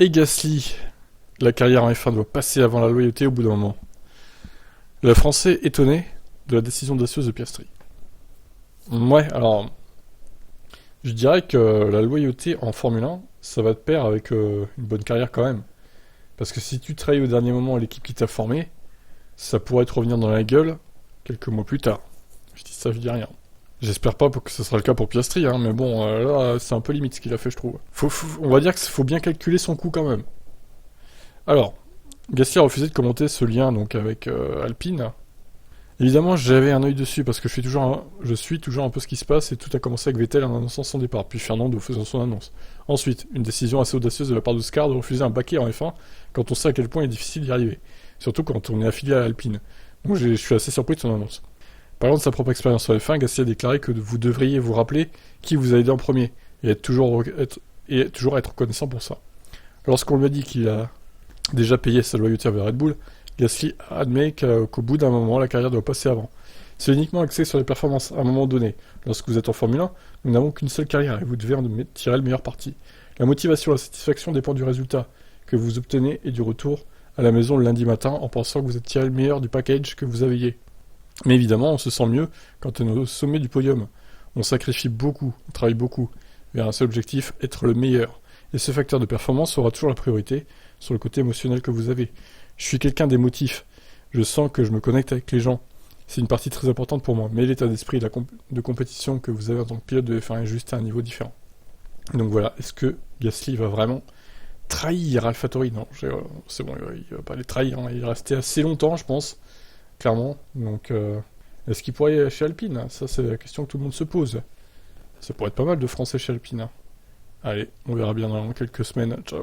et Gasly, la carrière en F1 doit passer avant la loyauté au bout d'un moment. Le Français étonné de la décision audacieuse de Piastri. Ouais, alors, je dirais que la loyauté en Formule 1, ça va de pair avec une bonne carrière quand même. Parce que si tu trahis au dernier moment l'équipe qui t'a formé, ça pourrait te revenir dans la gueule quelques mois plus tard. Je dis ça, je dis rien. J'espère pas que ce sera le cas pour Piastri, hein, mais bon, là, c'est un peu limite ce qu'il a fait, je trouve. On va dire qu'il faut bien calculer son coût quand même. Alors, Gasly a refusé de commenter ce lien donc avec Alpine. Évidemment, j'avais un œil dessus parce que je suis toujours un peu ce qui se passe et tout a commencé avec Vettel en annonçant son départ, puis Fernando faisant son annonce. Ensuite, une décision assez audacieuse de la part de Scar de refuser un baquet en F1 quand on sait à quel point il est difficile d'y arriver, surtout quand on est affilié à Alpine. Donc je suis assez surpris de son annonce. Parlant de sa propre expérience en F1, Gasly a déclaré que vous devriez vous rappeler qui vous a aidé en premier et toujours être reconnaissant pour ça. Lorsqu'on lui a dit qu'il a déjà payé sa loyauté avec Red Bull, Gasly admet qu'au bout d'un moment, la carrière doit passer avant. C'est uniquement axé sur les performances à un moment donné. Lorsque vous êtes en Formule 1, nous n'avons qu'une seule carrière et vous devez en tirer le meilleur parti. La motivation et la satisfaction dépendent du résultat que vous obtenez et du retour à la maison le lundi matin en pensant que vous êtes tiré le meilleur du package que vous aviez. Mais évidemment, on se sent mieux quand on est au sommet du podium. On sacrifie beaucoup, on travaille beaucoup, vers un seul objectif, être le meilleur. Et ce facteur de performance sera toujours la priorité sur le côté émotionnel que vous avez. Je suis quelqu'un d'émotif. Je sens que je me connecte avec les gens. C'est une partie très importante pour moi. Mais l'état d'esprit de compétition que vous avez en tant que pilote de F1 est juste à un niveau différent. Donc voilà, est-ce que Gasly va vraiment trahir AlphaTauri? Non, c'est bon, il va pas les trahir. Hein. Il est resté assez longtemps, je pense, clairement. Donc, est-ce qu'il pourrait aller chez Alpine? Ça, c'est la question que tout le monde se pose. Ça pourrait être pas mal de Français chez Alpine. Allez, on verra bien dans quelques semaines. Ciao.